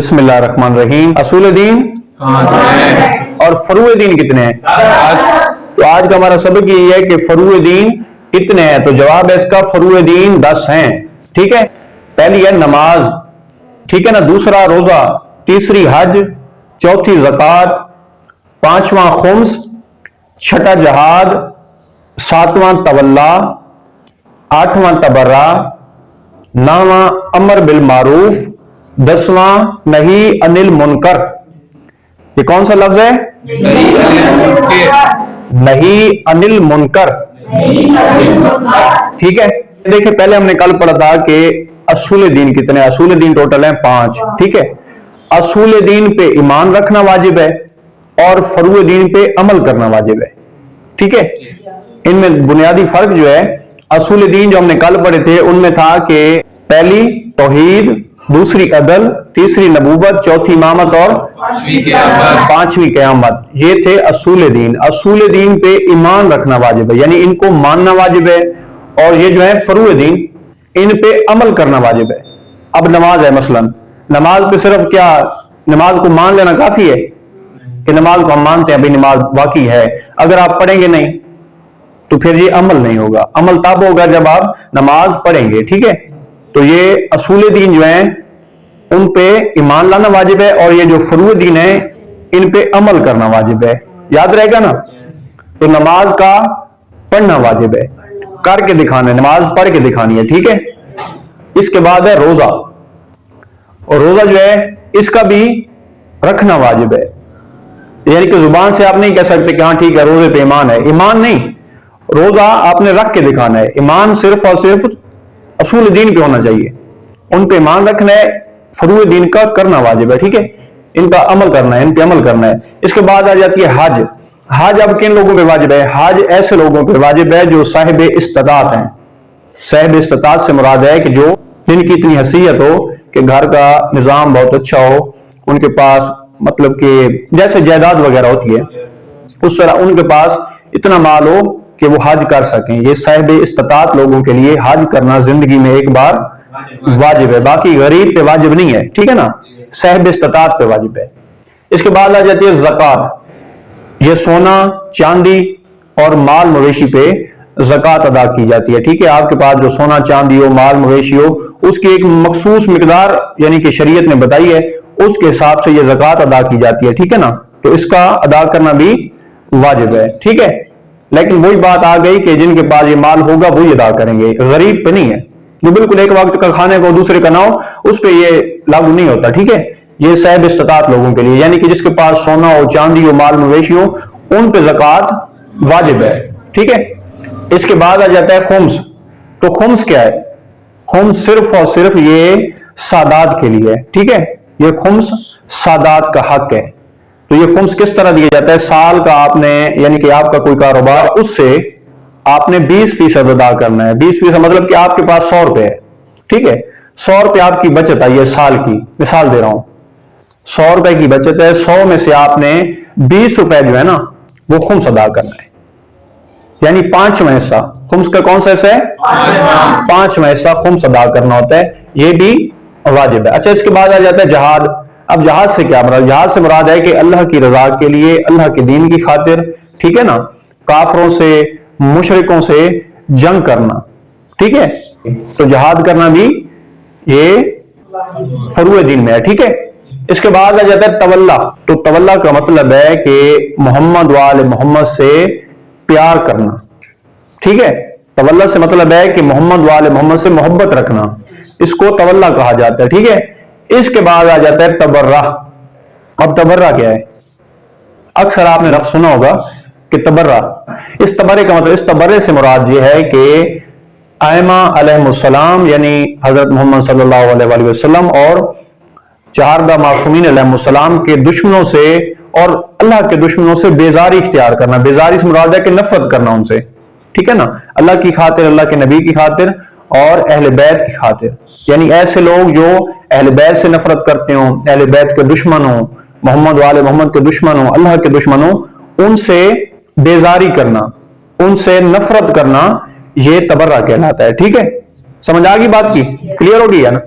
بسم اللہ الرحمن الرحیم. اصول دین اور فروع دین کتنے ہیں؟ تو آج کا ہمارا سبق یہ ہے کہ فروع دین کتنے ہیں. تو جواب ہے اس کا فروع دین 10 ہیں. ٹھیک ہے، پہلی ہے نماز، ٹھیک ہے نا، دوسرا روزہ، تیسری حج، چوتھی زکوٰۃ، پانچواں خمس، چھٹا جہاد، ساتواں تولا، آٹھواں تبرع، نواں امر بالمعروف، 10واں نہی عن المنکر. یہ کون سا لفظ ہے؟ نہی عن المنکر. ٹھیک ہے، دیکھیں پہلے ہم نے کل پڑھا تھا کہ اصول دین کتنے؟ اصول دین ٹوٹل ہیں 5. ٹھیک ہے، اصول دین پہ ایمان رکھنا واجب ہے اور فروع دین پہ عمل کرنا واجب ہے. ٹھیک ہے، ان میں بنیادی فرق جو ہے، اصول دین جو ہم نے کل پڑھے تھے ان میں تھا کہ پہلی توحید، دوسری عدل، تیسری نبوت، چوتھی امامت اور پانچویں قیامت. یہ تھے اصول دین. اصول دین پہ ایمان رکھنا واجب ہے، یعنی ان کو ماننا واجب ہے، اور یہ جو ہے فروع دین ان پہ عمل کرنا واجب ہے. اب نماز ہے، مثلا نماز پہ صرف کیا نماز کو مان لینا کافی ہے کہ نماز کو ہم مانتے ہیں بھائی نماز واقعی ہے؟ اگر آپ پڑھیں گے نہیں تو پھر یہ عمل نہیں ہوگا. عمل تب ہوگا جب آپ نماز پڑھیں گے. ٹھیک ہے، تو یہ اصول دین جو ہیں ان پہ ایمان لانا واجب ہے، اور یہ جو فروع دین ہے ان پہ عمل کرنا واجب ہے. یاد رہے گا نا؟ تو نماز کا پڑھنا واجب ہے، کر کے دکھانا ہے، نماز پڑھ کے دکھانی ہے. ٹھیک ہے، اس کے بعد ہے روزہ. اور روزہ جو ہے اس کا بھی رکھنا واجب ہے، یعنی کہ زبان سے آپ نہیں کہہ سکتے کہ ہاں ٹھیک ہے روزے پہ ایمان ہے. ایمان نہیں، روزہ آپ نے رکھ کے دکھانا ہے. ایمان صرف اور صرف اصول دین پہ ہونا چاہیے، ان پہ ایمان رکھنا ہے، فروع دین کا کرنا واجب ہے. ٹھیک ہے، ان کا عمل کرنا ہے، ان پہ عمل کرنا ہے. اس کے بعد آ جاتی ہے حج. حج اب کن لوگوں پہ واجب ہے؟ حج ایسے لوگوں پہ واجب ہے جو صاحب استطاعت ہیں. صاحب استطاعت سے مراد ہے کہ جو جن کی اتنی حیثیت ہو کہ گھر کا نظام بہت اچھا ہو، ان کے پاس مطلب کہ جیسے جائیداد وغیرہ ہوتی ہے اس طرح ان کے پاس اتنا مال ہو کہ وہ حج کر سکیں. یہ صاحب استطاعت لوگوں کے لیے حج کرنا زندگی میں ایک بار واجب ہے، باقی غریب پہ واجب نہیں ہے. ٹھیک ہے نا، صاحب استطاعت پہ واجب ہے. اس کے بعد آ جاتی ہے زکوٰۃ. یہ سونا، چاندی اور مال مویشی پہ زکوٰۃ ادا کی جاتی ہے. ٹھیک ہے، آپ کے پاس جو سونا چاندی ہو، مال مویشی ہو، اس کی ایک مخصوص مقدار یعنی کہ شریعت نے بتائی ہے، اس کے حساب سے یہ زکوٰۃ ادا کی جاتی ہے. ٹھیک ہے نا، تو اس کا ادا کرنا بھی واجب ہے. ٹھیک ہے، لیکن وہی بات آ گئی کہ جن کے پاس یہ مال ہوگا وہی ادا کریں گے، غریب پہ نہیں ہے. جو بالکل ایک وقت کا کھانے کو دوسرے کا نہ ہو اس پہ یہ لاگو نہیں ہوتا. ٹھیک ہے، یہ صاحب استطاعت لوگوں کے لیے، یعنی کہ جس کے پاس سونا ہو، چاندی ہو، مال مویشی ہو، ان پہ زکوٰۃ واجب ہے. ٹھیک ہے، اس کے بعد آ جاتا ہے خمس. تو خمس کیا ہے؟ خمس صرف اور صرف یہ سادات کے لیے ہے. ٹھیک ہے، یہ خمس سادات کا حق ہے. تو یہ خمس کس طرح دیا جاتا ہے؟ سال کا آپ نے یعنی کہ آپ کا کوئی کاروبار، اس سے آپ نے 20% ادا کرنا ہے. 20% مطلب کہ آپ کے پاس 100 روپے ہے. ٹھیک ہے، 100 روپے آپ کی بچت آئی ہے سال کی، مثال دے رہا ہوں، 100 روپے کی بچت ہے، 100 میں سے آپ نے 20 روپے جو ہے نا وہ خمس ادا کرنا ہے، یعنی 5واں حصہ. خمس کا کون سا حصہ ہے؟ 5واں حصہ خمس ادا کرنا ہوتا ہے. یہ بھی واجب ہے. اچھا، اس کے بعد آ جاتا ہے جہاد. اب جہاد سے کیا مراد؟ جہاد سے مراد ہے کہ اللہ کی رضا کے لیے، اللہ کے دین کی خاطر، ٹھیک ہے نا، کافروں سے، مشرکوں سے جنگ کرنا. ٹھیک ہے، تو جہاد کرنا بھی یہ فروع دین میں ہے. ٹھیک ہے، اس کے بعد آ جاتا ہے تولا. تو تولا کا مطلب ہے کہ محمد وآل محمد سے پیار کرنا. ٹھیک ہے، تولا سے مطلب ہے کہ محمد وآل محمد سے محبت رکھنا، اس کو تولا کہا جاتا ہے. ٹھیک ہے، اس کے بعد آ جاتا ہے تبرع. اب تبرع کیا ہے؟ اکثر آپ نے لفظ سنا ہوگا کہ تبرع. اس تبرع کا مطلب، اس تبرع سے مراد یہ ہے کہ ائمہ علیہ السلام یعنی حضرت محمد صلی اللہ علیہ وآلہ وسلم اور 4 معصومین علیہ السلام کے دشمنوں سے اور اللہ کے دشمنوں سے بیزاری اختیار کرنا. بیزاری سے مراد ہے کہ نفرت کرنا ان سے. ٹھیک ہے نا، اللہ کی خاطر، اللہ کے نبی کی خاطر اور اہل بیت کی خاطر. یعنی ایسے لوگ جو اہل بیت سے نفرت کرتے ہوں، اہل بیت کے دشمن ہوں، محمد وآل محمد کے دشمن ہوں، اللہ کے دشمن ہوں، ان سے بیزاری کرنا، ان سے نفرت کرنا، یہ تبرع کہلاتا ہے. ٹھیک ہے، سمجھ آ گئی بات کی؟ کلیئر ہو گئی ہے نا؟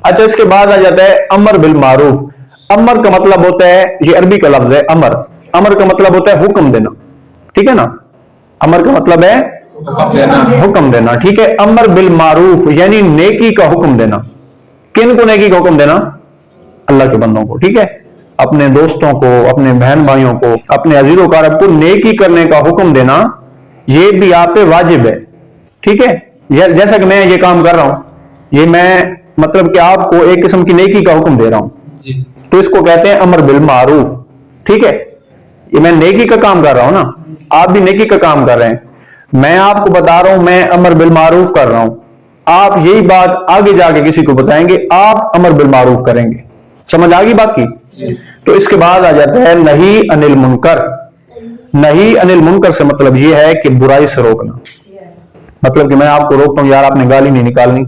اچھا، اس کے بعد آ جاتا ہے امر بالمعروف. امر کا مطلب ہوتا ہے، یہ عربی کا لفظ ہے امر، امر کا مطلب ہوتا ہے حکم دینا، ٹھیک ہے نا، امر کا مطلب ہے حکم دینا، ٹھیک ہے. امر بالمعروف یعنی نیکی کا حکم دینا. کن کو نیکی کا حکم دینا؟ اللہ کے بندوں کو، ٹھیک ہے، اپنے دوستوں کو، اپنے بہن بھائیوں کو، اپنے عزیز و اقارب کو نیکی کرنے کا حکم دینا، یہ بھی آپ پہ واجب ہے، ٹھیک ہے. جیسا کہ میں یہ کام کر رہا ہوں، یہ میں مطلب کہ آپ کو ایک قسم کی نیکی کا حکم دے رہا ہوں، تو اس کو کہتے ہیں امر بالمعروف، ٹھیک ہے. یہ میں نیکی کا کام کر رہا ہوں نا، آپ بھی نیکی کا کام کر رہے ہیں. میں آپ کو بتا رہا ہوں میں امر بالمعروف کر رہا ہوں، آپ یہی بات آگے جا کے کسی کو بتائیں گے، آپ امر بالمعروف کریں گے. سمجھ آ گئی بات کی؟ تو اس کے بعد آ جاتا ہے نہی عن المنکر. نہی عن المنکر سے مطلب یہ ہے کہ برائی سے روکنا. مطلب کہ میں آپ کو روکتا ہوں، یار آپ نے گالی نہیں نکالنی،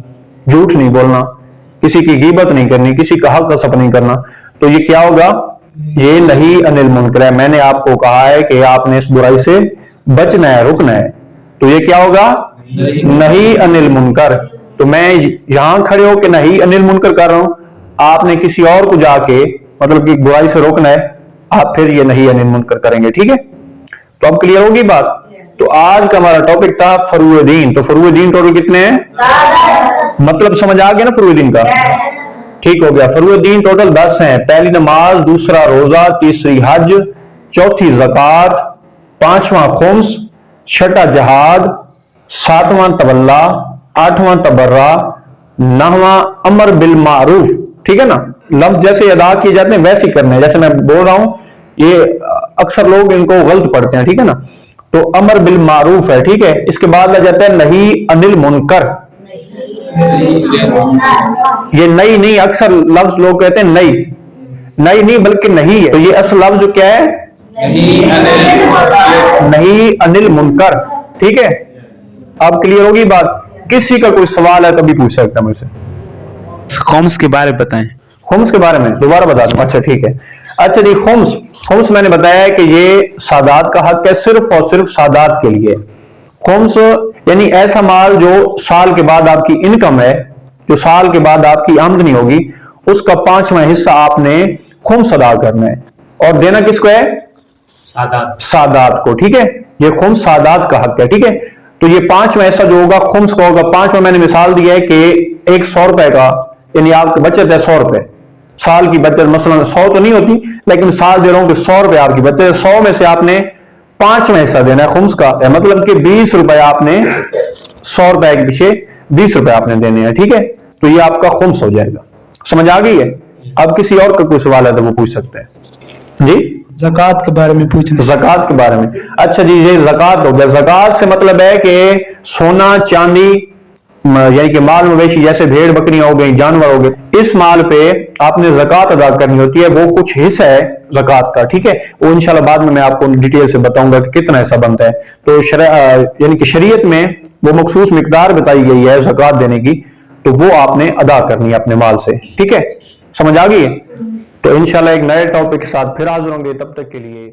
جھوٹ نہیں بولنا، کسی کی غیبت نہیں کرنی، کسی کا حق غصب نہیں کرنا. تو یہ کیا ہوگا؟ یہ نہی عن المنکر ہے. میں نے آپ کو کہا ہے کہ آپ نے اس برائی سے بچنا ہے، رکنا ہے، تو یہ کیا ہوگا؟ نہی عن المنکر. تو میں یہاں کھڑے ہو کے نہی عن المنکر کر رہا ہوں، آپ نے کسی اور کو جا کے مطلب کہ برائی سے روکنا ہے، آپ پھر یہ نہی عن المنکر کریں گے، ٹھیک ہے. تو اب کلیئر ہوگی بات. تو آج کا ہمارا ٹاپک تھا فروع دین. تو فروع دین ٹوٹل کتنے ہیں؟ مطلب سمجھ آ گیا نا فروع دین کا؟ ٹھیک ہو گیا. فروع دین ٹوٹل 10 ہیں. پہلی نماز، دوسرا روزہ، تیسری حج، چوتھی زکوٰۃ، پانچواں خمس، چھٹا جہاد، ساتواں تولا، آٹھواں تبرع، نہواں امر بالمعروف. ٹھیک ہے نا، لفظ جیسے ادا کیے جاتے ہیں ویسے کرنے ہیں، جیسے میں بول رہا ہوں یہ اکثر لوگ ان کو غلط پڑھتے ہیں، ٹھیک ہے نا. تو امر بالمعروف ہے، ٹھیک ہے. اس کے بعد آ جاتا ہے نہی عن المنکر. یہ نئی نہیں، اکثر لفظ لوگ کہتے ہیں نئی، نئی نہیں بلکہ نہیں ہے. تو یہ اصل لفظ کیا ہے؟ نہی عن المنکر. ٹھیک ہے، اب کلیئر ہوگی بات. کسی کا کوئی سوال ہے تو بھی پوچھ سکتا ہے مجھ سے. خمس کے بارے میں بتائیں. خمس کے بارے میں دوبارہ بتا دوں. اچھا ٹھیک ہے. اچھا جی، خمس میں نے بتایا ہے کہ یہ سادات کا حق ہے، صرف اور صرف سادات کے لیے. خمس یعنی ایسا مال جو سال کے بعد آپ کی انکم ہے، جو سال کے بعد آپ کی آمدنی ہوگی، اس کا 5واں حصہ آپ نے خمس ادا کرنا ہے. اور دینا کس کو ہے؟ سادات کو. ٹھیک ہے، یہ خمس سادات کا حق ہے. ٹھیک ہے، تو یہ 5واں حصہ جو ہوگا خمس کا ہوگا. 5واں میں نے مثال دی ہے کہ ایک 100 روپے کا، یعنی آپ کی بچت ہے 100 روپے، سال کی بچت مثلا 100 تو نہیں ہوتی، لیکن سال دے رہا ہوں کہ 100 روپے آپ کی بچت ہے. 100 میں سے آپ نے 5واں حصہ دینا ہے خمس کا، مطلب کہ 20 روپے آپ نے 100 روپے کے پیچھے 20 روپے آپ نے دینے ہیں. ٹھیک ہے، تو یہ آپ کا خمس ہو جائے گا. سمجھ آ گئی ہے؟ اب کسی اور کا کوئی سوال ہے تو وہ پوچھ سکتے ہیں. جی، زکوٰۃ کے بارے میں پوچھنا. زکوٰۃ کے بارے میں. اچھا جی، یہ زکوٰۃ ہو گیا. زکوٰۃ سے مطلب ہے کہ سونا چاندی، یعنی کہ مال مویشی جیسے بھیڑ بکریاں ہو گئی، جانور ہو گئے، اس مال پہ آپ نے زکوٰۃ ادا کرنی ہوتی ہے. وہ کچھ حصہ ہے زکوٰۃ کا. ٹھیک ہے، وہ انشاءاللہ بعد میں آپ کو ڈیٹیل سے بتاؤں گا کہ کتنا حصہ بنتا ہے. تو یعنی کہ شریعت میں وہ مخصوص مقدار بتائی گئی ہے زکوٰۃ دینے کی، تو وہ آپ نے ادا کرنی ہے اپنے مال سے. ٹھیک ہے، سمجھ آ گئی ہے؟ تو انشاءاللہ ایک نئے ٹاپک کے ساتھ پھر حاضر ہوں گے. تب تک کے لیے